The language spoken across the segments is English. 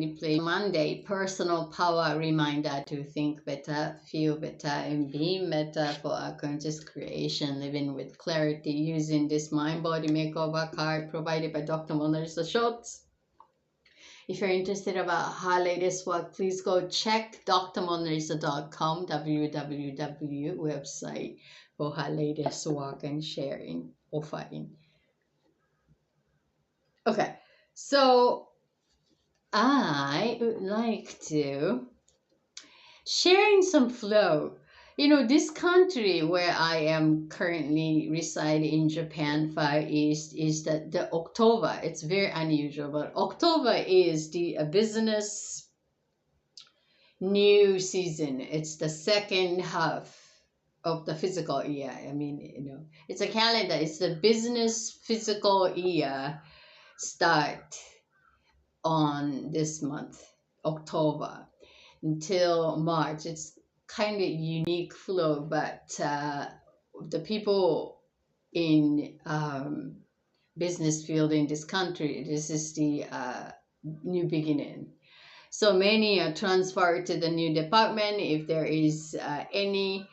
definitely play. Monday, personal power reminder to think better, feel better, and be better for our conscious creation, living with clarity using this mind body makeover card provided by Dr. Melissa Schultz. If you're interested about her latest work, please go check drmonalisa.com, www website for her latest work and sharing, offering. Okay, so I would like to sharing some flow. You know, this country where I am currently reside in Japan, Far East, is that the October. It's very unusual, but October is the business new season. It's the second half of the physical year. I mean, you know, it's a calendar. It's the business physical year start on this month, October, until March. It's kind of unique flow, but the people in business field in this country, this is the new beginning. So many are transferred to the new department. If there is any,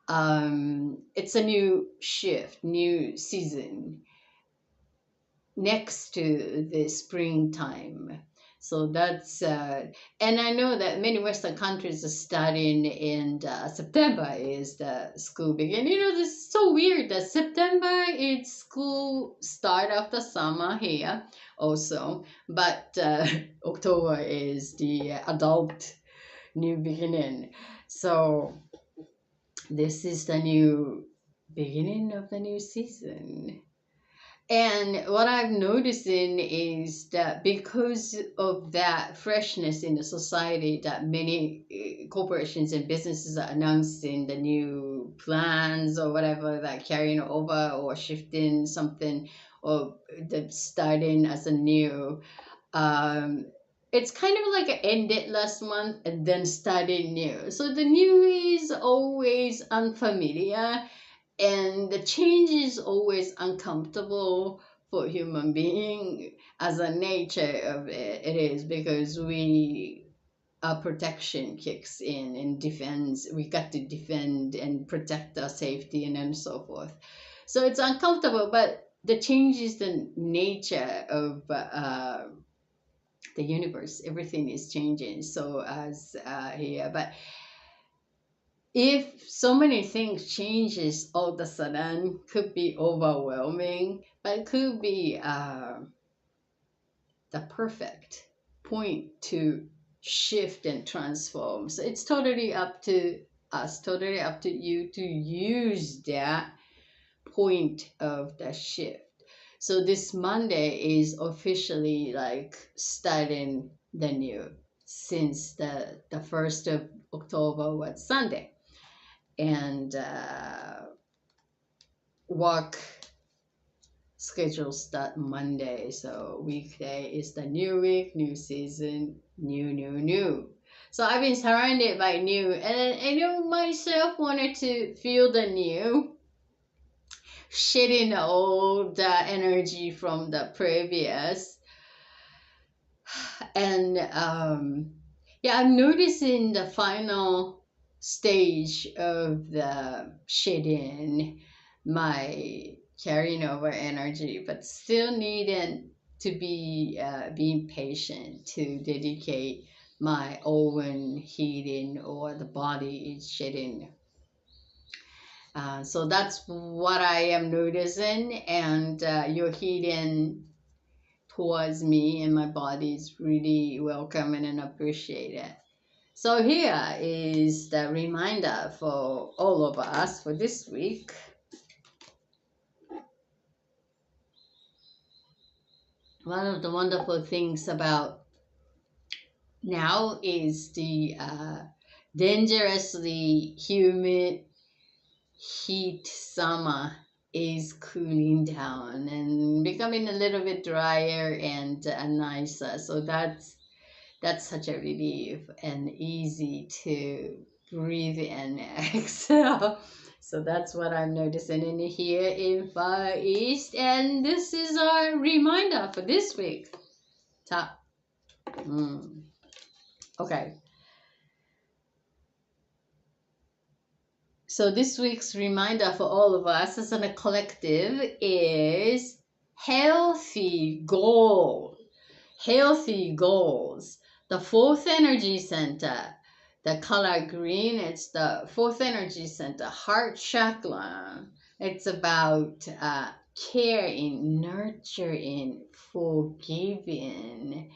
it's a new shift, new season next to the springtime. So that's, and I know that many Western countries are starting in September is the school begin. You know, this is so weird that September it's school start after summer here also, but October is the adult new beginning. So this is the new beginning of the new season. And what I've noticing is that because of that freshness in the society, that many corporations and businesses are announcing the new plans or whatever, that carrying over or shifting something or that starting as a new. It's kind of like it ended last month and then started new. So the new is always unfamiliar and the change is always uncomfortable for human being as a nature of it is because our protection kicks in and defense. We got to defend and protect our safety and so forth. So it's uncomfortable, but the change is the nature of the universe. Everything is changing. So as here, but if so many things changes all of a sudden, could be overwhelming, but it could be the perfect point to shift and transform. So it's totally up to us, totally up to you to use that point of the shift. So this Monday is officially like starting the new since the 1st of October was Sunday. And work schedule start Monday. So weekday is the new week, new season, new. So I've been surrounded by new, and I know myself wanted to feel the new, shedding the old energy from the previous. And yeah, I'm noticing the final stage of the shedding my carrying over energy, but still needing to be being patient to dedicate my own healing or the body is shedding. So that's what I am noticing, and your healing towards me and my body is really welcome and appreciated. So here is the reminder for all of us for this week. One of the wonderful things about now is the dangerously humid heat summer is cooling down and becoming a little bit drier and nicer. So that's such a relief and easy to breathe and exhale. So that's what I'm noticing in here in Far East. And this is our reminder for this week. Ta Mm. Okay. So this week's reminder for all of us as a collective is healthy goal. Healthy goals. The fourth energy center, the color green, it's the fourth energy center, heart chakra. It's about caring, nurturing, forgiving,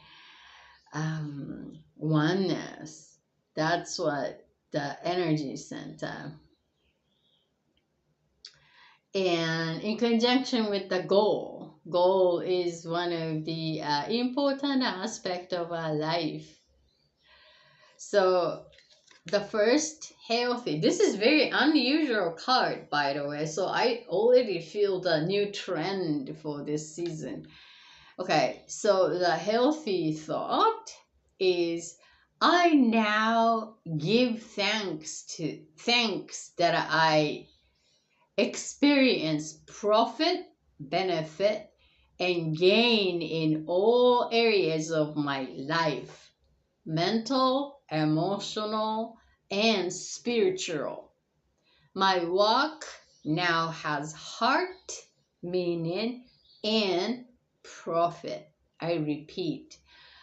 oneness. That's what the energy center. And in conjunction with the goal is one of the important aspect of our life. So the first, healthy. This is very unusual card, by the way. So I already feel the new trend for this season. Okay, so the healthy thought is I now give thanks that I experience profit, benefit, and gain in all areas of my life: mental, emotional, and spiritual. My walk now has heart, meaning, and profit. I repeat,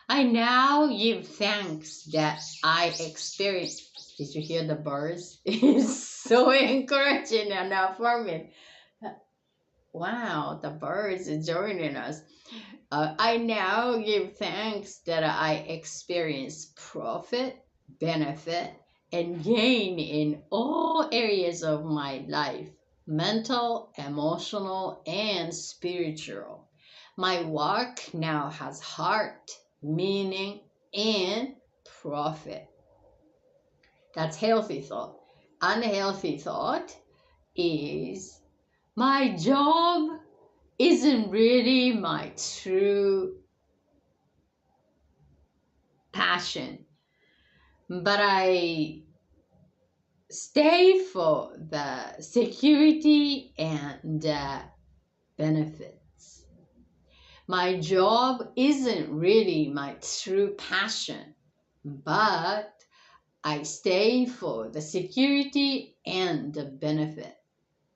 I now give thanks that I experience. Did you hear the birds? It's so encouraging and affirming. Wow, the birds are joining us. I now give thanks that I experience profit, benefit, and gain in all areas of my life: mental, emotional, and spiritual. My work now has heart, meaning, and profit. That's healthy thought. Unhealthy thought is my job isn't really my true passion, but I stay for the security and benefits. My job isn't really my true passion, but I stay for the security and the benefit.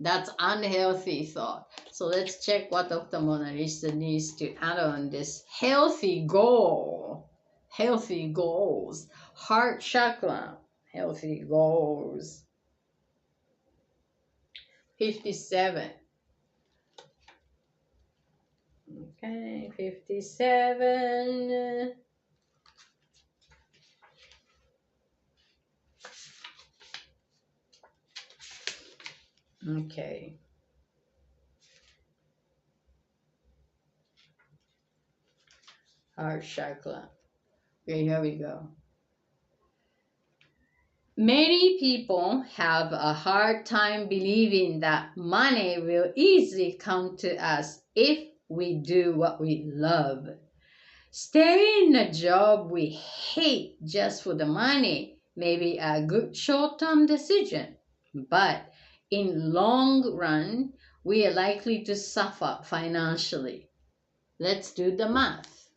That's unhealthy thought. So let's check what Dr. Mona Lisa needs to add on this healthy goal. Healthy goals. Heart chakra. Healthy goals. 57. Okay, 57. Okay. Heart chakra. Okay, here we go. Many people have a hard time believing that money will easily come to us if we do what we love. Staying in a job we hate just for the money may be a good short-term decision, but in long run, we are likely to suffer financially. Let's do the math.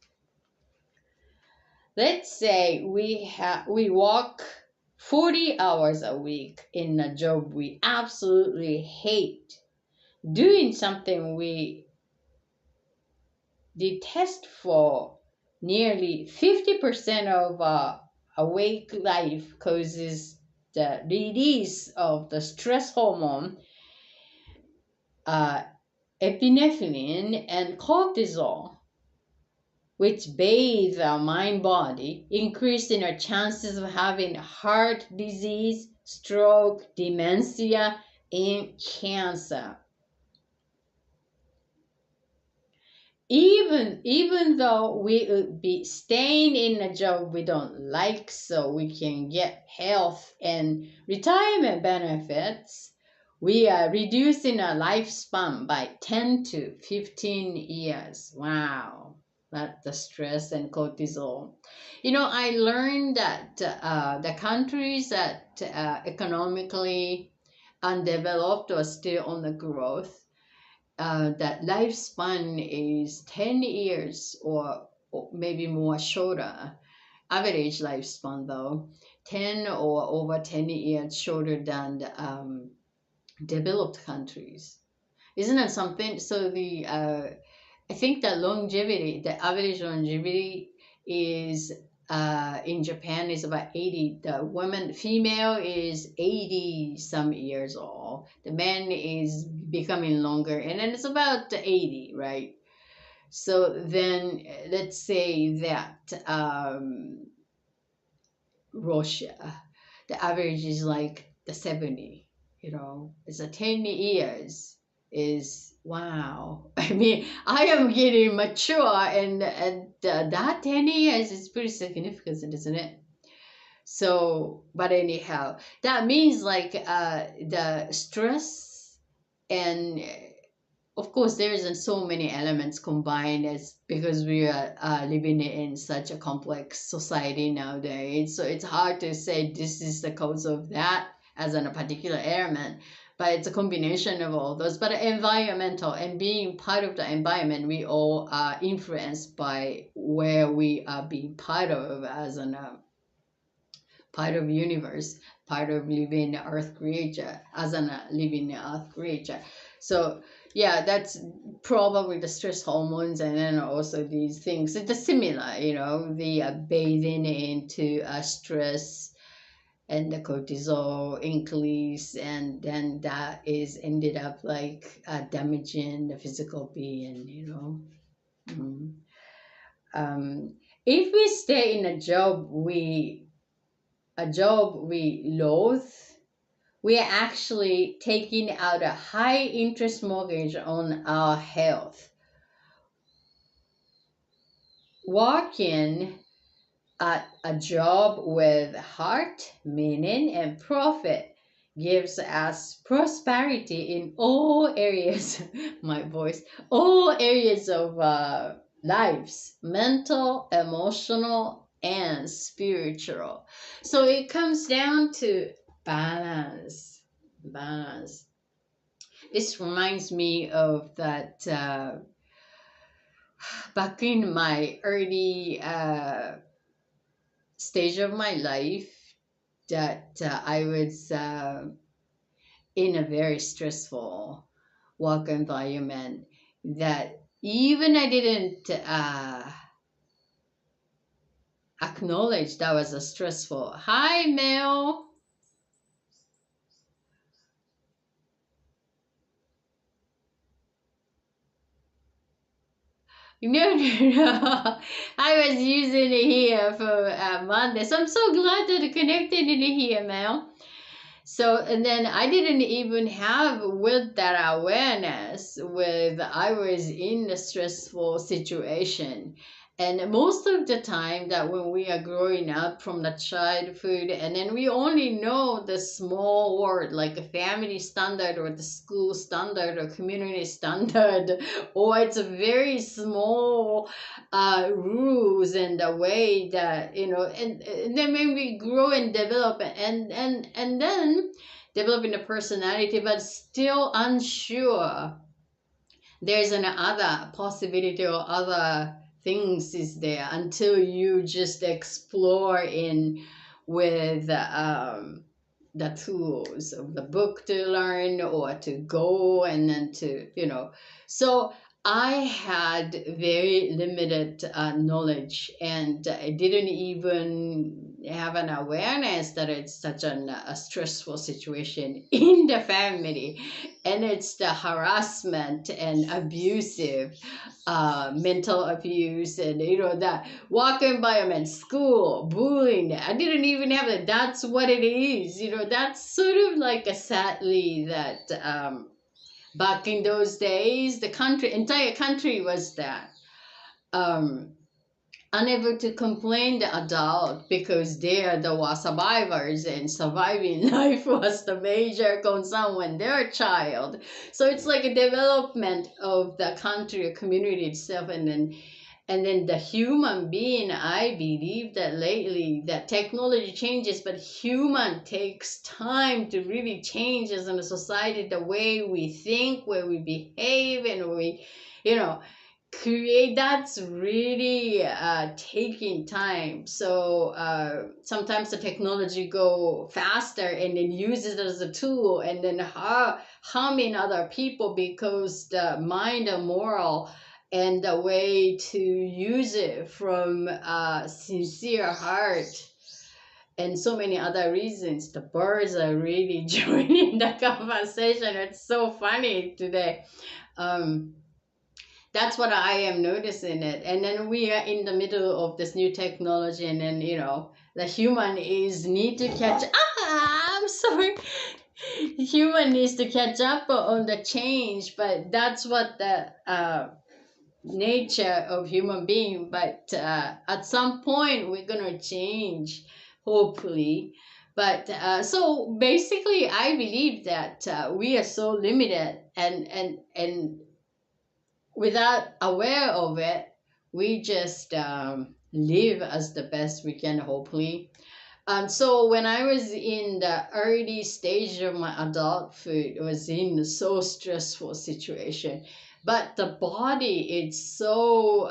Let's say we work 40 hours a week in a job we absolutely hate, doing something we detest for nearly 50% of our awake life causes the release of the stress hormone, epinephrine and cortisol, which bathe our mind body, increasing our chances of having heart disease, stroke, dementia, and cancer. Even though we would be staying in a job we don't like so we can get health and retirement benefits, we are reducing our lifespan by 10 to 15 years. Wow. That's the stress and cortisol. I learned that the countries that economically undeveloped or still on the growth, that lifespan is 10 years or maybe more shorter. Average lifespan though, 10 or over 10 years shorter than the developed countries. Isn't that something? So I think the longevity, the average longevity is in Japan is about 80. The woman, female is 80 some years old. The man is becoming longer, and then it's about 80, right? So then let's say that Russia, the average is like the 70, it's a 10 years is wow. I mean, I am getting mature and that 10 years is pretty significant, isn't it? So, but anyhow, that means like the stress and of course there isn't so many elements combined as because we are living in such a complex society nowadays, so it's hard to say this is the cause of that as in a particular element, but it's a combination of all those. But environmental and being part of the environment, we all are influenced by where we are being part of as an part of universe, part of living earth creature, as a living earth creature. So yeah, that's probably the stress hormones, and then also these things. It's similar, the bathing into stress and the cortisol increase, and then that is ended up like damaging the physical being. Mm. Um, if we stay in a job we loathe, we are actually taking out a high interest mortgage on our health. Working at a job with heart, meaning, and profit gives us prosperity in all areas, my voice, all areas of lives, mental, emotional, and spiritual. So it comes down to balance. Balance. This reminds me of that back in my early stage of my life that I was in a very stressful work environment that even I didn't acknowledge that was a stressful. Hi, Mel. No, no, no. I was using it here for Monday, so I'm so glad that it connected in here, Mel. So, and then I didn't even have with that awareness with I was in a stressful situation. And most of the time that when we are growing up from the childhood, and then we only know the small word like a family standard or the school standard or community standard, or it's a very small rules and the way that and then when we grow and develop and then developing a personality but still unsure there's another possibility or other things is there until you just explore in with the tools of the book to learn or to go and then so I had very limited knowledge, and I didn't even have an awareness that it's such a stressful situation in the family, and it's the harassment and abusive mental abuse and that work environment, school, bullying. I didn't even have it. That's what it is. That's sort of like a sadly that back in those days, the entire country was that. Um, Unable to complain the adult because they are the survivors and surviving life was the major concern when they're a child. So it's like a development of the country or community itself, and then the human being. I believe that lately that technology changes, but human takes time to really change as in a society, the way we think, where we behave, and we you know create, that's really taking time. So sometimes the technology go faster and then use it as a tool and then harming other people because the mind and moral and the way to use it from sincere heart and so many other reasons. The birds are really joining the conversation. It's so funny today. um, that's what I am noticing it. And then we are in the middle of this new technology, and then the human is need to catch. I'm sorry. Human needs to catch up on the change, but that's what the nature of human being. But at some point, we're gonna change, hopefully. But so basically, I believe that we are so limited, and without aware of it, we just live as the best we can, hopefully. So when I was in the early stage of my adulthood, it was in a so stressful situation. But the body, it's so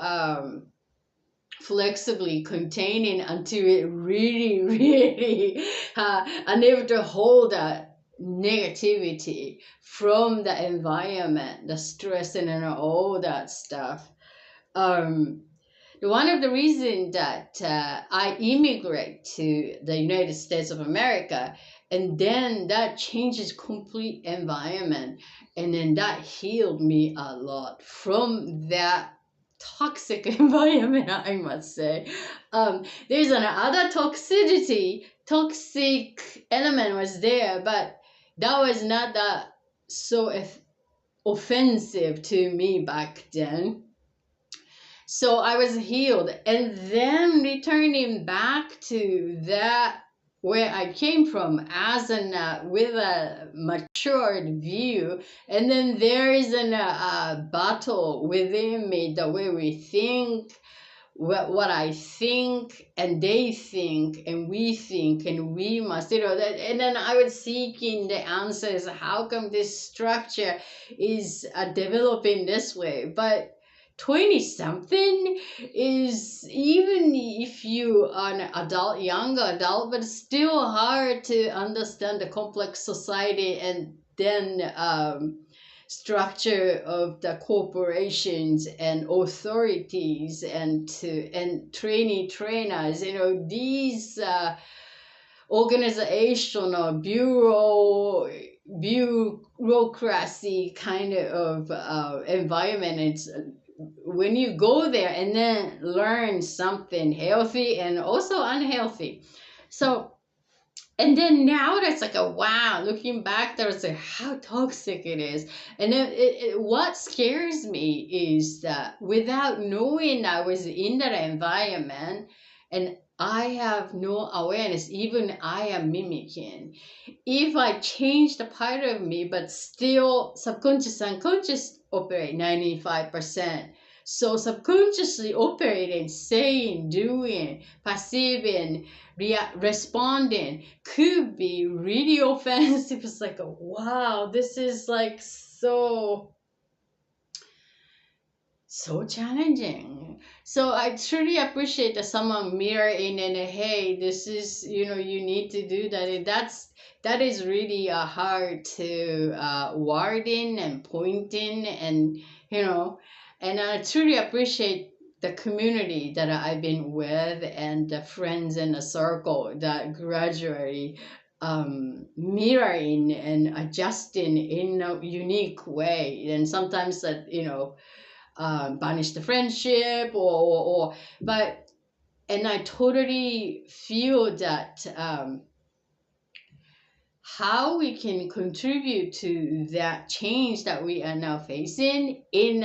flexibly containing until it really, really unable to hold that negativity from the environment, the stress, and then all that stuff. Um, One of the reasons that I immigrate to the United States of America, and then that changes complete environment, and then that healed me a lot from that toxic environment, I must say. There's another toxic element was there, but that was not that so offensive to me back then. So I was healed, and then returning back to that where I came from as an with a matured view, and then there is a battle within me, the way we think, what I think, and they think, and we think, and we must, and then I was seeking the answers. How come this structure is developing this way? But 20 something is, even if you are an adult, young adult, but still hard to understand the complex society, and then structure of the corporations and authorities and trainers, these organizational bureaucracy kind of environment. It's when you go there and then learn something healthy and also unhealthy. So, and then now that's like a wow, looking back, there's like how toxic it is. And then what scares me is that without knowing I was in that environment, and I have no awareness, even I am mimicking. If I change the part of me, but still subconscious, unconscious operate 95%. So subconsciously operating, saying, doing, perceiving, responding could be really offensive. It's like, wow, this is like so challenging. So I truly appreciate that someone mirroring and hey, this is, you need to do that. And that is really hard to wording and pointing, and and I truly appreciate the community that I've been with, and the friends in the circle that gradually mirroring and adjusting in a unique way. And sometimes that banish the friendship, or but, and I totally feel that how we can contribute to that change that we are now facing in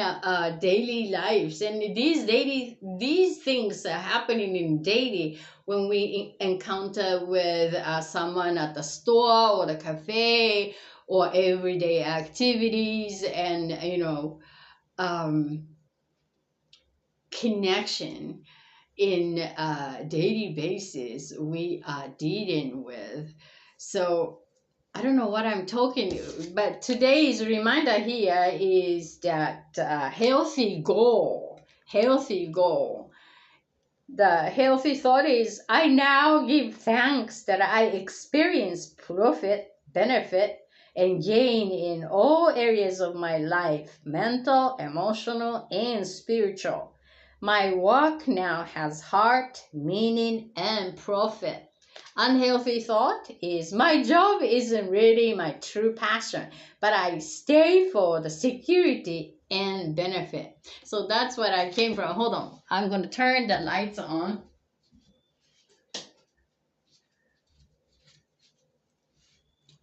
daily lives. And these things are happening in daily when we encounter with someone at the store or the cafe, or everyday activities, and um, connection in daily basis we are dealing with. So I don't know what I'm talking, but today's reminder here is that healthy goal healthy goal. The healthy thought is, I now give thanks that I experience profit, benefit, and gain in all areas of my life, mental, emotional, and spiritual. My work now has heart, meaning, and profit. Unhealthy thought is, my job isn't really my true passion, but I stay for the security and benefit. So that's what I came from. Hold on. I'm going to turn the lights on.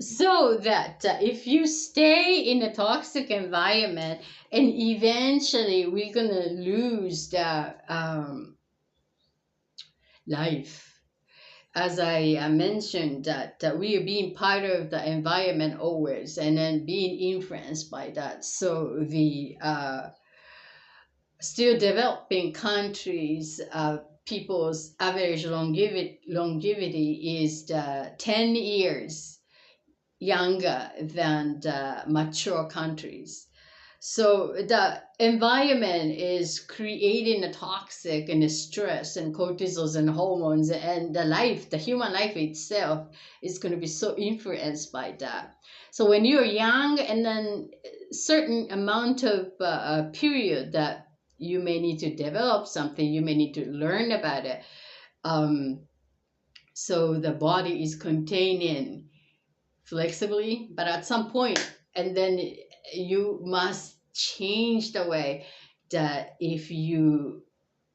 So that if you stay in a toxic environment, and eventually we're going to lose the life. As I mentioned, that we are being part of the environment always, and then being influenced by that. So the still developing countries, people's average longevity is 10 years younger than the mature countries. So the environment is creating a toxic and a stress and cortisols and hormones, and the human life itself is going to be so influenced by that. So when you're young, and then certain amount of period that you may need to develop something, you may need to learn about it. Um, so the body is containing flexibly, but at some point, and then you must change the way that if you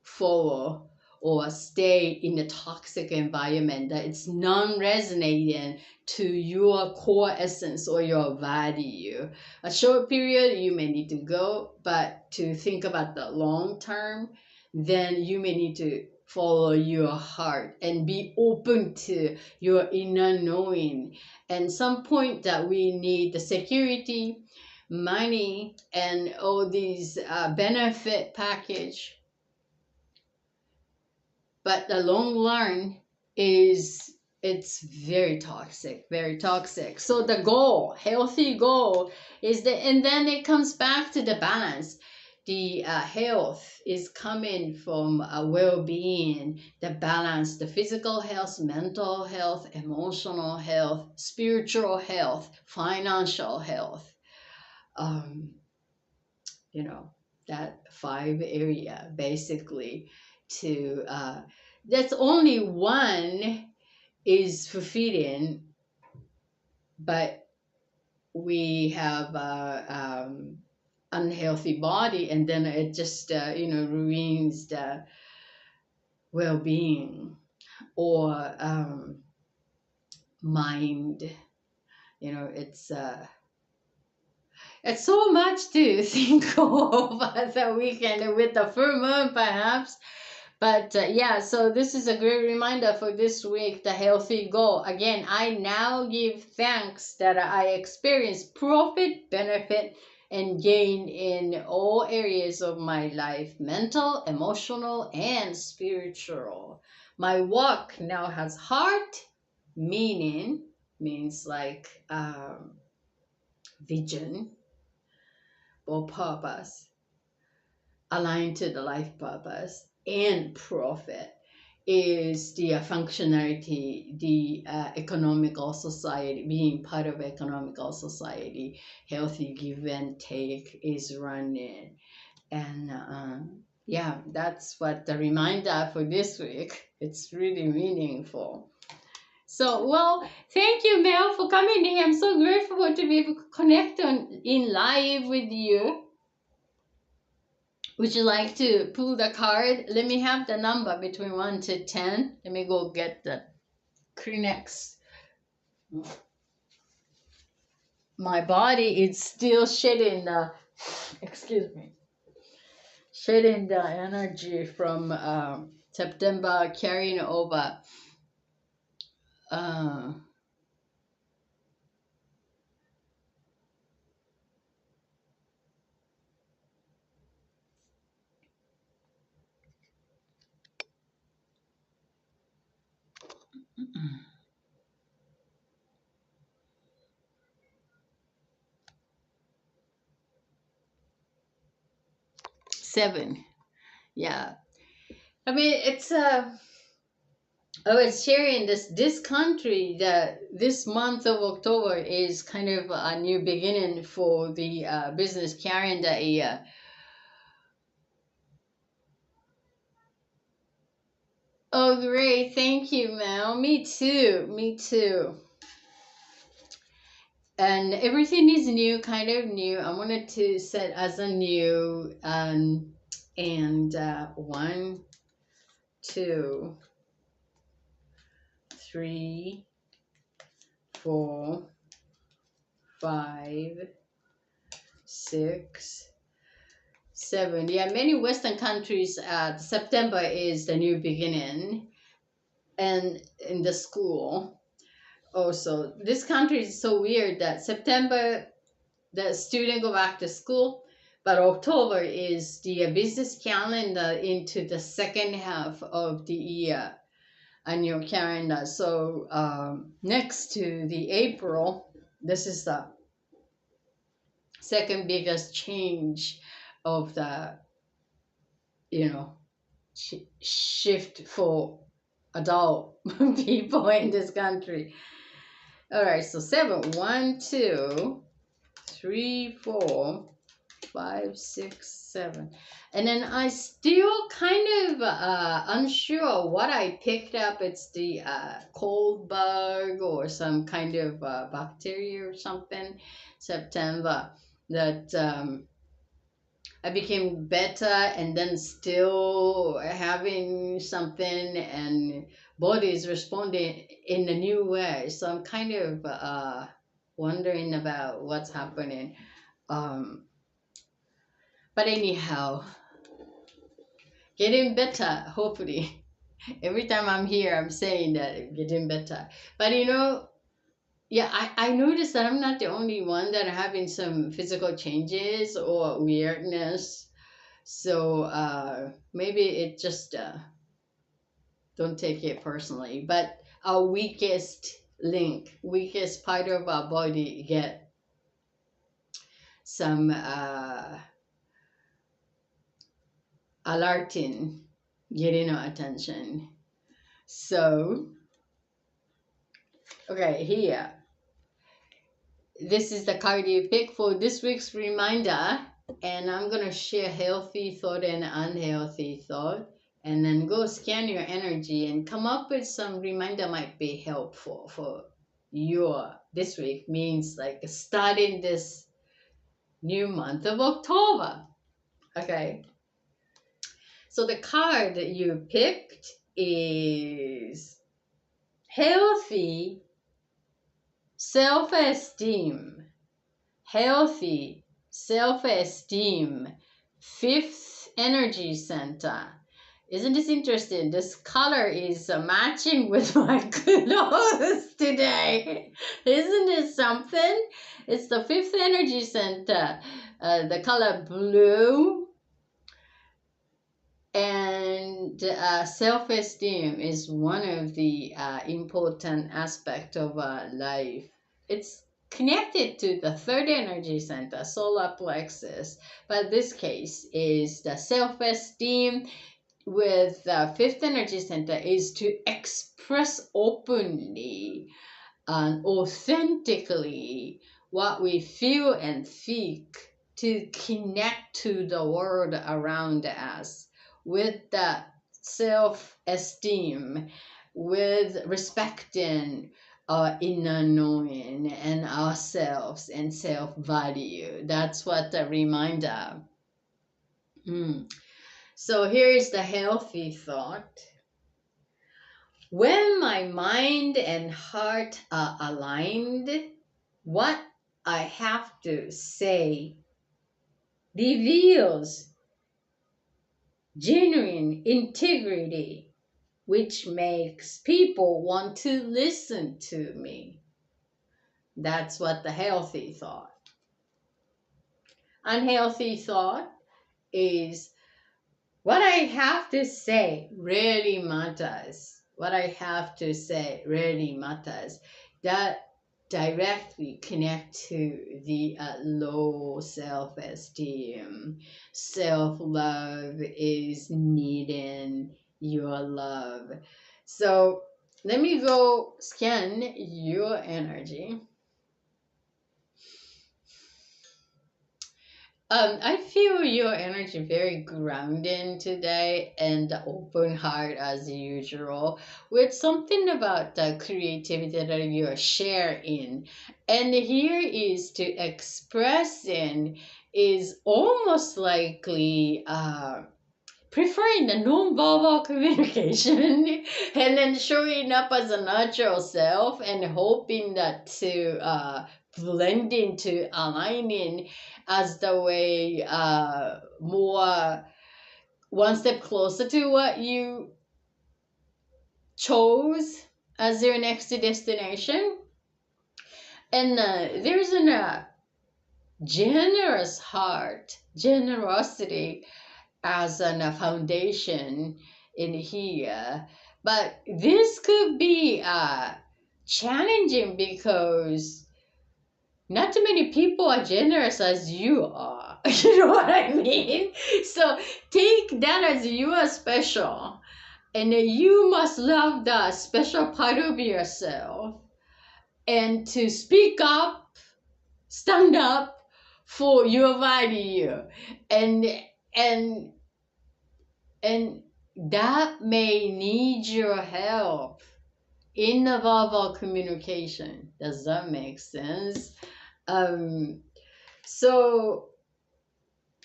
follow or stay in a toxic environment, that it's non-resonating to your core essence or your value. A short period you may need to go, but to think about the long term, then you may need to follow your heart and be open to your inner knowing. And some point that we need the security, money, and all these benefit package, but the long run is, it's very toxic. So the goal, healthy goal, is that, and then it comes back to the balance. The health is coming from well-being, the balance, the physical health, mental health, emotional health, spiritual health, financial health. um, you know, that 5 area basically, to that's only one is fulfilling, but we have unhealthy body, and then it just ruins the well-being, or mind. It's so much to think of at the weekend with the full moon, perhaps. But yeah, so this is a great reminder for this week, the healthy goal. Again, I now give thanks that I experience profit, benefit, and gain in all areas of my life, mental, emotional, and spiritual. My work now has heart, meaning, means like vision or purpose, aligned to the life purpose, and profit is the functionality, the economical society, being part of economical society, healthy give and take is running. And yeah, that's what the reminder for this week. It's really meaningful. So, well, thank you, Mel, for coming in. I'm so grateful to be able to connect in live with you. Would you like to pull the card? Let me have the number between 1 to 10. Let me go get the Kleenex. My body is still shedding the, excuse me, shedding the energy from September, carrying over. Uh, 7. Yeah. I mean, it's I was sharing this country that this month of October is kind of a new beginning for the business calendar year. Oh, great! Thank you, Mel. Me too. Me too. And everything is new, kind of new. I wanted to set as a new, and one, two, three, four, five, six, seven. Yeah, many Western countries, September is the new beginning, and in the school also. This country is so weird that September the student go back to school, but October is the business calendar into the second half of the year on your calendar. So next to the April, this is the second biggest change of the you know shift for adult people in this country. All right, so seven, one, two, three, four, five, six, seven. And then I still kind of unsure what I picked up. It's the cold bug or some kind of bacteria or something. September that I became better and then still having something and body is responding in a new way. So I'm kind of wondering about what's happening. Um, but anyhow, getting better, hopefully. Every time I'm here, I'm saying that getting better. But yeah, I noticed that I'm not the only one that are having some physical changes or weirdness. So maybe it just don't take it personally. But our weakest link, weakest part of our body get some alerting, getting our attention. So, okay, here. This is the card you pick for this week's reminder. And I'm going to share healthy thought and unhealthy thought. And then go scan your energy and come up with some reminder might be helpful for your this week. Means like starting this new month of October. Okay. So the card that you picked is healthy self-esteem. Healthy self-esteem. Fifth energy center. Isn't this interesting? This color is matching with my clothes today. Isn't it something? It's the fifth energy center. The color blue. And self-esteem is one of the important aspect of life. It's connected to the third energy center, solar plexus, but this case is the self-esteem with the fifth energy center is to express openly and authentically what we feel and think, to connect to the world around us with that self-esteem, with respecting our inner knowing and ourselves and self-value. That's what the reminder. So here is the healthy thought. When my mind and heart are aligned, what I have to say reveals genuine integrity, which makes people want to listen to me. That's what the healthy thought. Unhealthy thought is what I have to say really matters. What I have to say really matters. That directly connect to the low self-esteem. Self-love is needing your love. So let me go scan your energy. I feel your energy very grounding today and open heart as usual, with something about the creativity that you're sharing. And here is to expressing is almost likely preferring the non-verbal communication and then showing up as a natural self and hoping that to blend into aligning as the way more one step closer to what you chose as your next destination. And there's a generous heart, generosity as a foundation in here. But this could be challenging because not too many people are generous as you are. You know what I mean? So take that as you are special. And you must love that special part of yourself. And to speak up, stand up for your value. And and and that may need your help in the verbal communication. Does that make sense? Um, so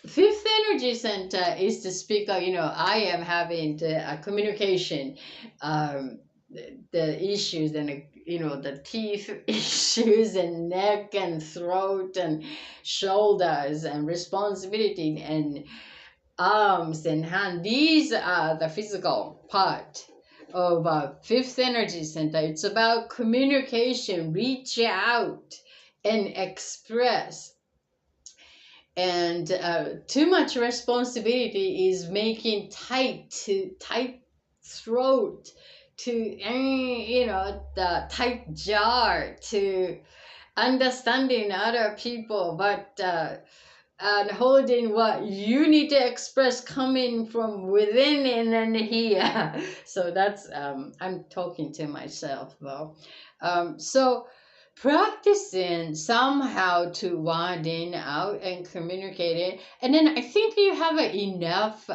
fifth energy center is to speak up. I am having the communication, the issues and the teeth issues and neck and throat and shoulders and responsibility and arms and hand. These are the physical part of fifth energy center. It's about communication, reach out and express. And too much responsibility is making tight throat to the tight jar to understanding other people, but and holding what you need to express coming from within and then here. So that's I'm talking to myself though. So practicing somehow to widen out and communicate it, and then I think you have enough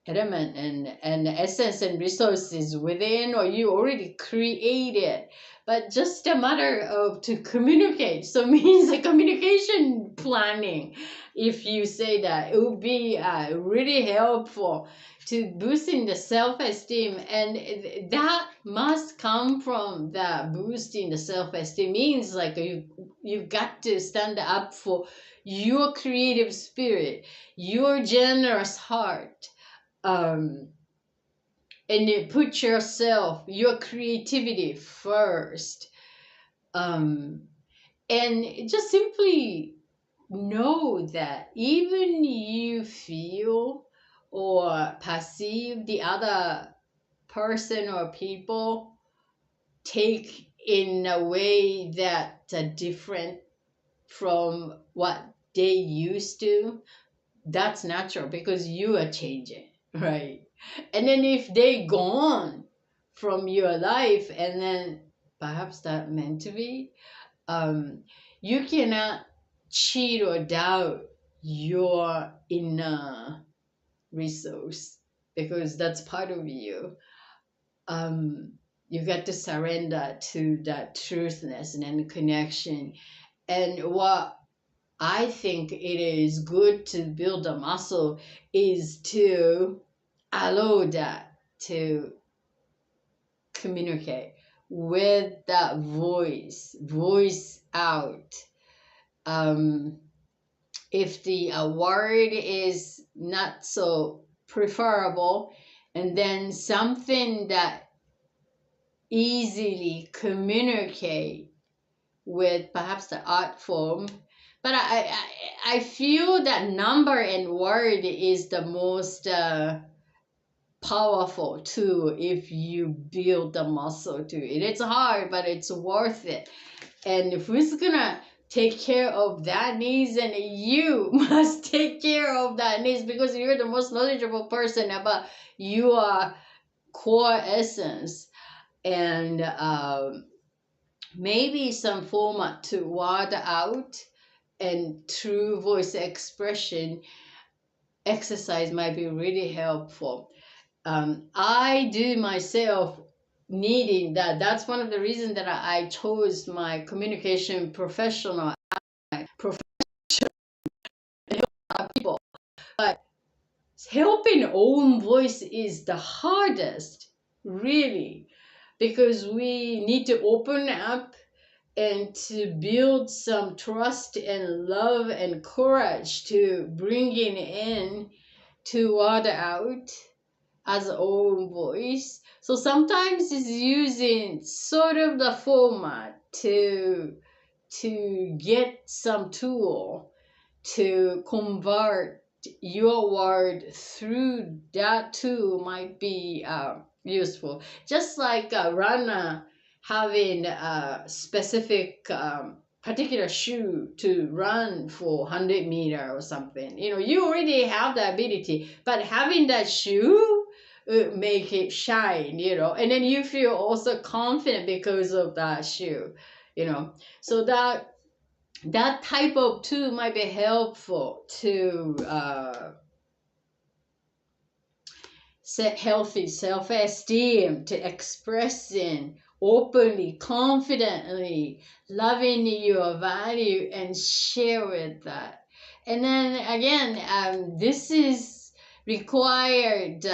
element and essence and resources within, or you already created, but just a matter of to communicate. So means a communication planning. If you say that, it would be really helpful to boosting the self-esteem, and that must come from the boosting the self-esteem. Means like you've got to stand up for your creative spirit, your generous heart, and you put yourself, your creativity first, and just simply know that even you feel or perceive the other person or people take in a way that different from what they used to, that's natural because you are changing, right? And then if they gone from your life, and then perhaps that meant to be, you cannot cheat or doubt your inner resource because that's part of you. You got to surrender to that truthness and then connection. And what I think it is good to build a muscle is to allow that to communicate with that voice out. If the word is not so preferable, and then something that easily communicate with perhaps the art form. But I feel that number and word is the most powerful tool if you build the muscle to it. It's hard, but it's worth it. And who's gonna take care of that needs? And you must take care of that needs, because you're the most knowledgeable person about your core essence. And maybe some format to word out, and true voice expression exercise might be really helpful. I do myself needing that. That's one of the reasons that I chose my communication professional people. But helping own voice is the hardest, really, because we need to open up and to build some trust and love and courage to bringing in to word out as own voice. So sometimes it's using sort of the format to get some tool to convert your word through that tool might be useful. Just like a runner having a specific particular shoe to run for 100-meter or something. You already have the ability, but having that shoe make it shine, and then you feel also confident because of that shoe, so that type of tool might be helpful to set healthy self-esteem, to expressing openly, confidently, loving your value, and share with that. And then again, this is required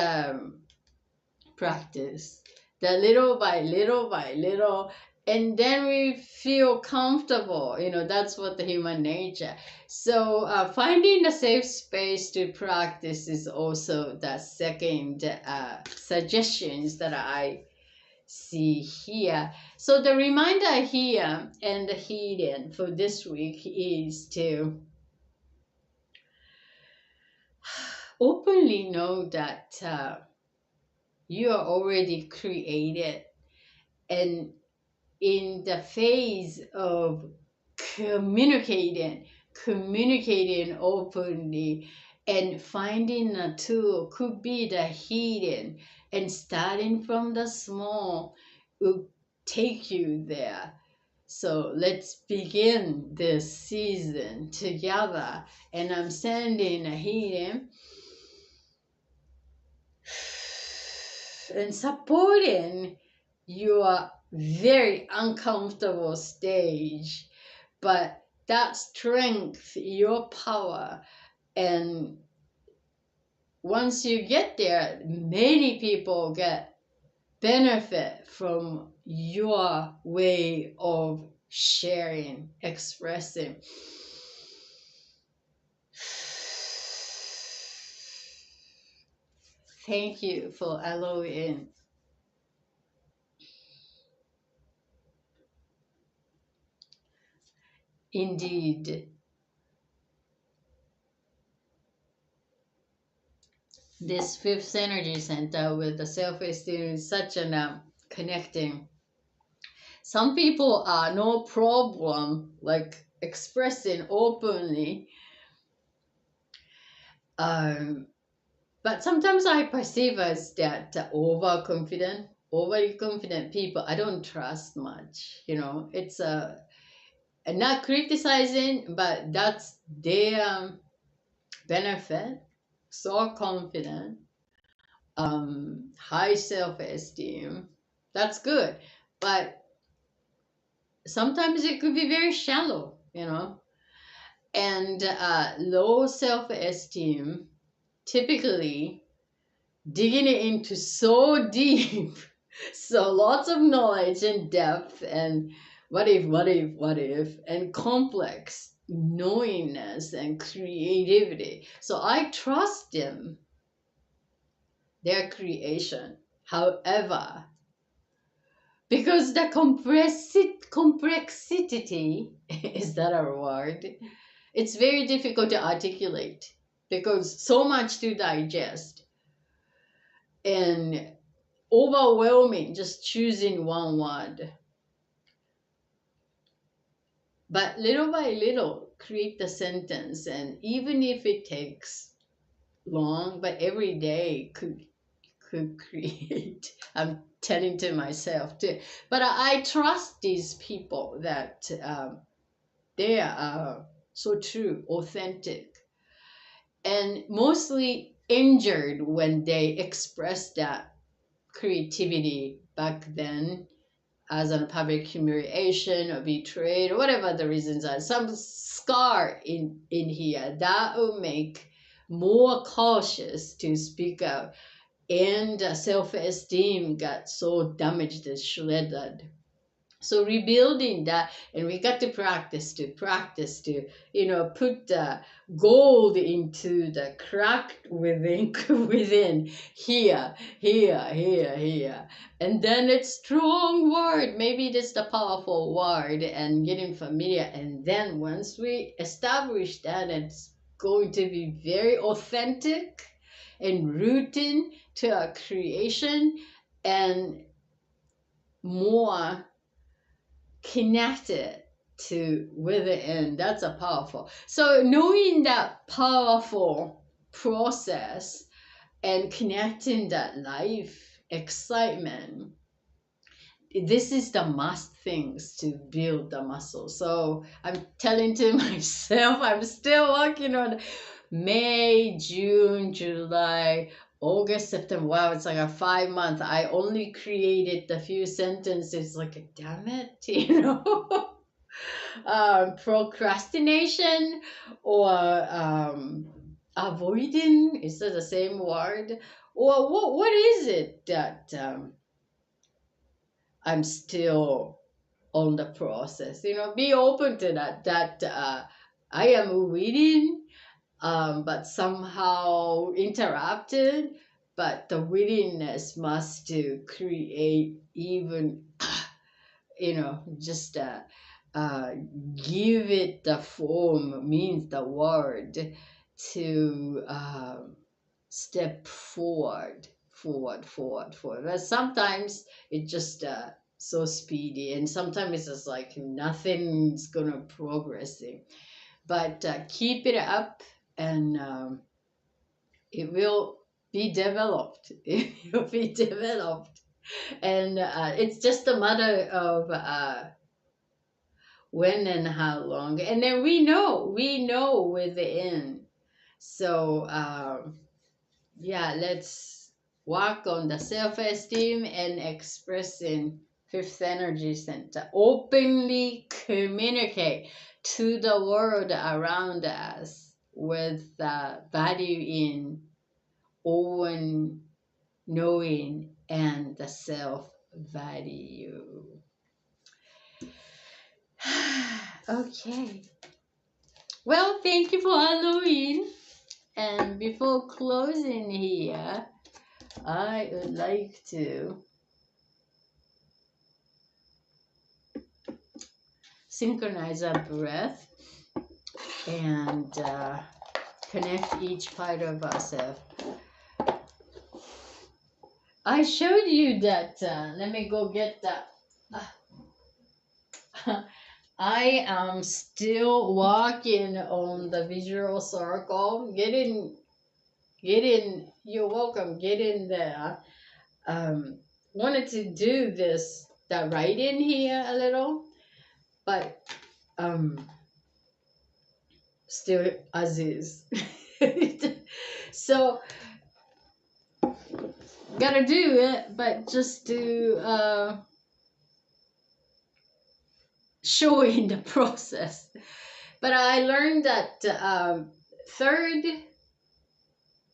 practice, that little by little by little, and then we feel comfortable. That's what the human nature. So finding a safe space to practice is also the second suggestions that I see here. So the reminder here and the hidden for this week is to openly know that you are already created, and in the phase of communicating openly, and finding a tool could be the hidden, and starting from the small will take you there. So let's begin this season together, and I'm sending a hidden and supporting your very uncomfortable stage, but that strength, your power, and once you get there, many people get benefit from your way of sharing, expressing. Thank you for allowing. Indeed, this fifth energy center with the self-esteem is such an connecting. Some people are no problem like expressing openly, but sometimes I perceive as that overly confident people I don't trust much. It's not criticizing, but that's their benefit. So confident, high self-esteem, that's good, but sometimes it could be very shallow, and low self-esteem typically digging it into so deep, so lots of knowledge and depth, and what if, and complex knowingness and creativity. So I trust them, their creation. However, because the complexity is that a word? It's very difficult to articulate because so much to digest, and overwhelming just choosing one word. But little by little, create the sentence, and even if it takes long, but every day could create. I'm telling to myself too, but I trust these people that they are so true, authentic, and mostly injured when they express that creativity back then as a public humiliation or betrayed or whatever the reasons are, some scar in here that will make more cautious to speak out, and self-esteem got so damaged and shredded. So rebuilding that, and we got to practice to put the gold into the crack within within, here, and then it's strong word, maybe that's the powerful word, and getting familiar, and then once we establish that, it's going to be very authentic and rooted to our creation, and more connected to within. That's a powerful. So knowing that powerful process and connecting that life excitement, this is the must things to build the muscle. So I'm telling to myself, I'm still working on May, June, July, August, September. Wow, it's like a 5 month. I only created a few sentences. Like, damn it, procrastination or avoiding. Is that the same word? Or what is it that I'm still on the process? Be open to that I am reading, but somehow interrupted. But the willingness must to create, even just uh, give it the form, means the word, to step forward. But sometimes it just so speedy, and sometimes it's just like nothing's gonna progressing. But keep it up, and it will be developed. It will be developed, and it's just a matter of when and how long, and then we know within. So yeah, let's work on the self-esteem and expressing fifth energy center, openly communicate to the world around us with value in own knowing and the self value. Okay, well, thank you for Halloween. And before closing here, I would like to synchronize our breath and connect each part of ourselves. I showed you that. Let me go get that. I am still working on the visual circle. You're welcome. Get in there. Wanted to do this, the writing here a little, but still as is. So gotta do it, but just to show in the process. But I learned that third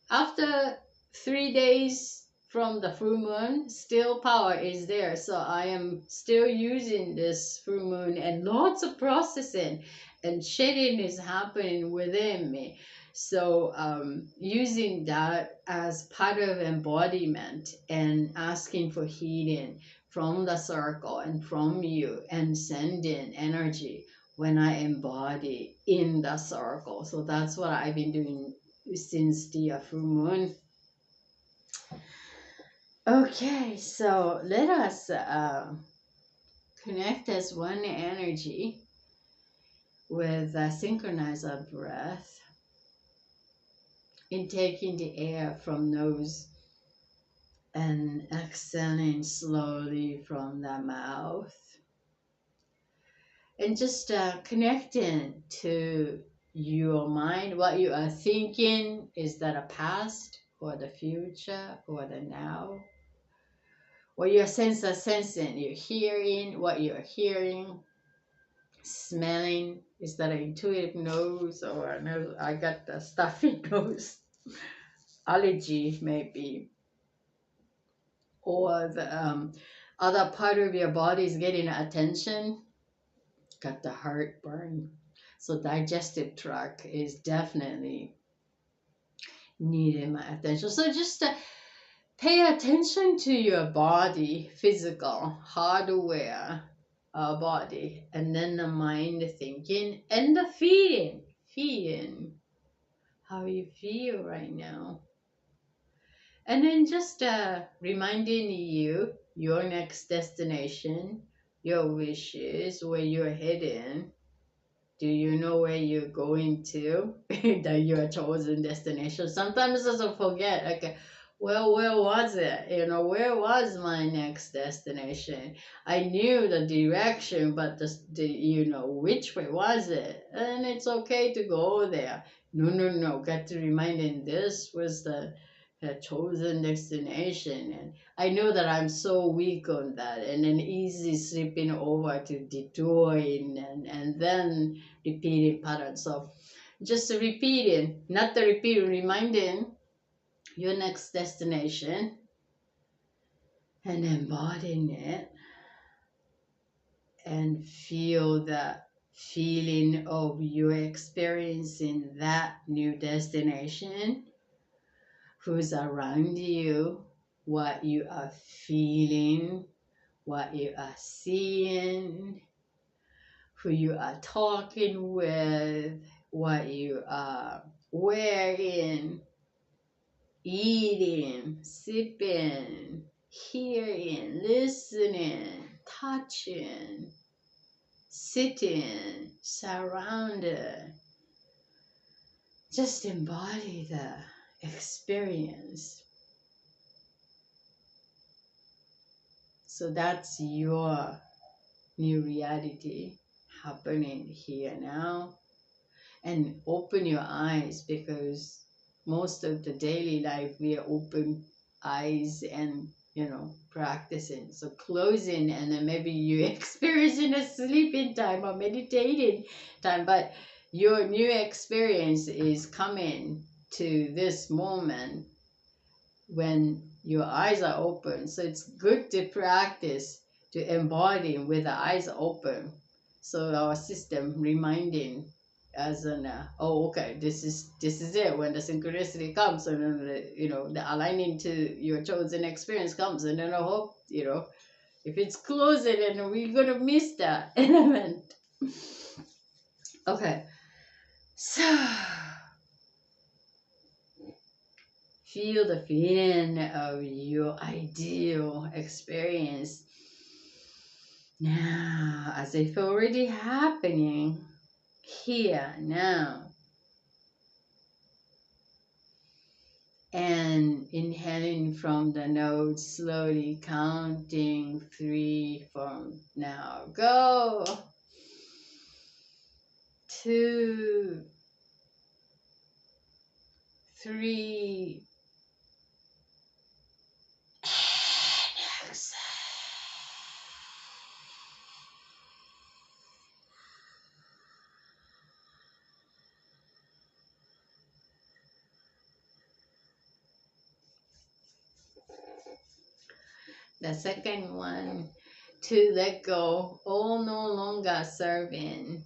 after 3 days from the full moon, still power is there. So I am still using this full moon, and lots of processing and shedding is happening within me. So using that as part of embodiment and asking for healing from the circle and from you, and sending energy when I embody in the circle. So that's what I've been doing since the full moon. Okay, so let us connect as one energy with a synchronizer breath, intaking the air from nose and exhaling slowly from the mouth. And just connecting to your mind, what you are thinking. Is that a past or the future or the now? What your sense are sensing, you're hearing, what you're hearing, smelling. Is that an intuitive nose or a nose? I got the stuffy nose. Allergy, maybe. Or the other part of your body is getting attention. Got the heartburn. So digestive tract is definitely needing my attention. So just pay attention to your body, physical hardware, body, and then the mind thinking and the feeling how you feel right now. And then just reminding you your next destination, your wishes, where you're heading. Do you know where you're going to? That your chosen destination. Sometimes I also forget. Okay, well, where was it? Where was my next destination? I knew the direction, but which way was it? And it's okay to go there. No. Got to reminding this was the chosen destination, and I know that I'm so weak on that, and then easy slipping over to detouring and then repeating patterns. So just repeating, not the repeating, reminding your next destination and embodying it, and feel the feeling of you experiencing that new destination, who's around you, what you are feeling, what you are seeing, who you are talking with, what you are wearing, eating, sipping, hearing, listening, touching, sitting, surrounded. Just embody the experience. So that's your new reality happening here now. And open your eyes, because most of the daily life we are open eyes and practicing. So closing, and then maybe you experiencing a sleeping time or meditating time, but your new experience is coming to this moment when your eyes are open. So it's good to practice to embody with the eyes open. So our system reminding as an oh, okay, this is it. When the synchronicity comes, and then the aligning to your chosen experience comes, and then I hope if it's closing, then we're gonna miss that element. Okay, so feel the feeling of your ideal experience now, as if already happening here now. And inhaling from the nose, slowly counting 3 from now. Go. 2, 3. And exhale. The second one, to let go, all no longer serving,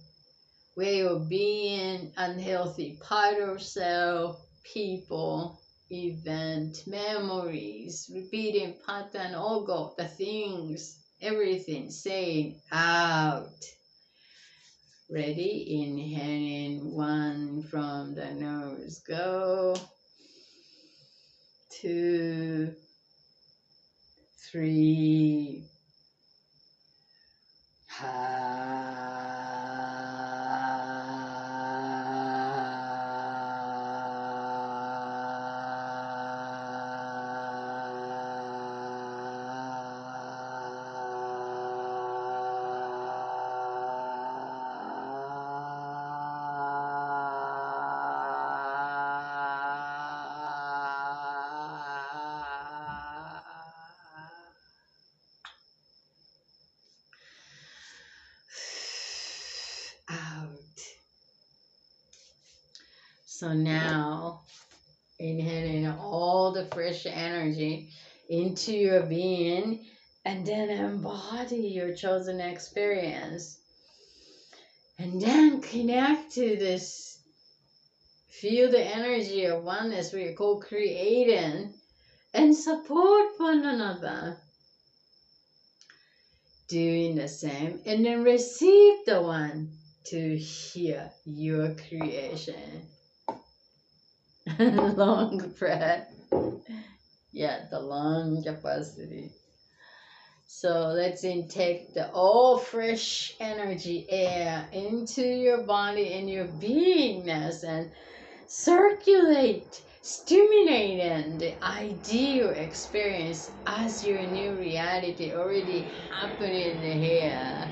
where you're being unhealthy part of self, people, event, memories, repeating pattern, all go, the things, everything, saying out. Ready? Inhaling 1 from the nose. Go. 2, 3. So now, inhaling all the fresh energy into your being, and then embody your chosen experience. And then connect to this, feel the energy of oneness. We are co-creating and support one another, doing the same, and then receive the one to hear your creation. Long breath. Yeah, the lung capacity. So let's intake the all fresh energy air into your body and your beingness and circulate, stimulating the ideal experience as your new reality already happening here.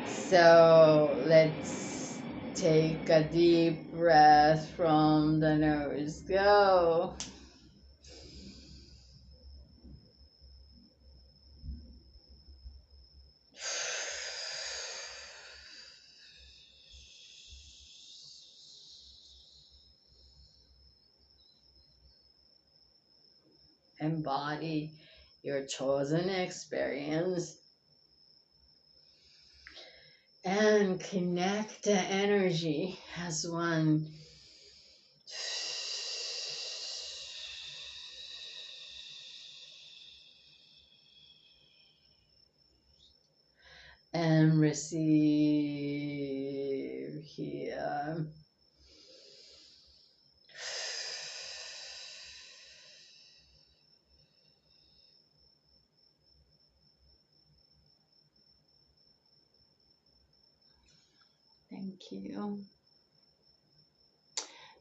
So let's take a deep breath from the nose. Go. Embody your chosen experience and connect the energy as one. And receive here. Thank you.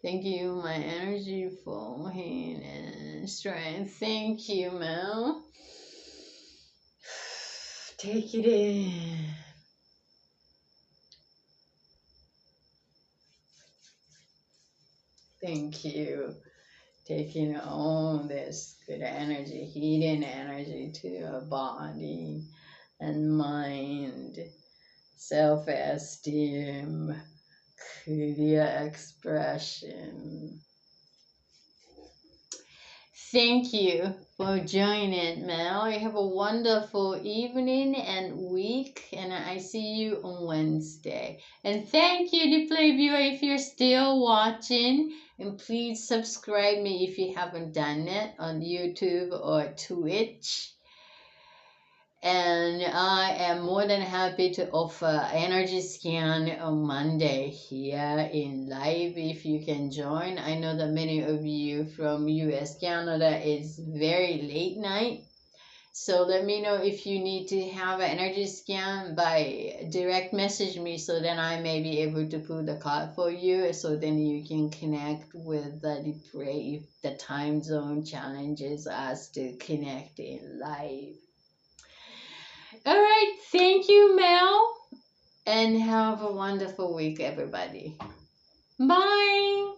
Thank you, my energy flowing and strength. Thank you, Mel. Take it in. Thank you. Taking all this good energy, healing energy to your body and mind, self-esteem, clear expression. Thank you for joining, Mel. You have a wonderful evening and week, and I see you on Wednesday. And thank you, the Play Viewer, if you're still watching. And please subscribe me if you haven't done it on YouTube or Twitch. And I am more than happy to offer energy scan on Monday here in live if you can join. I know that many of you from US, Canada, it's very late night. So let me know if you need to have an energy scan by direct message me, so then I may be able to put the card for you, so then you can connect with the pray if the time zone challenges us to connect in live. All right, thank you, Mel, and have a wonderful week, everybody. Bye.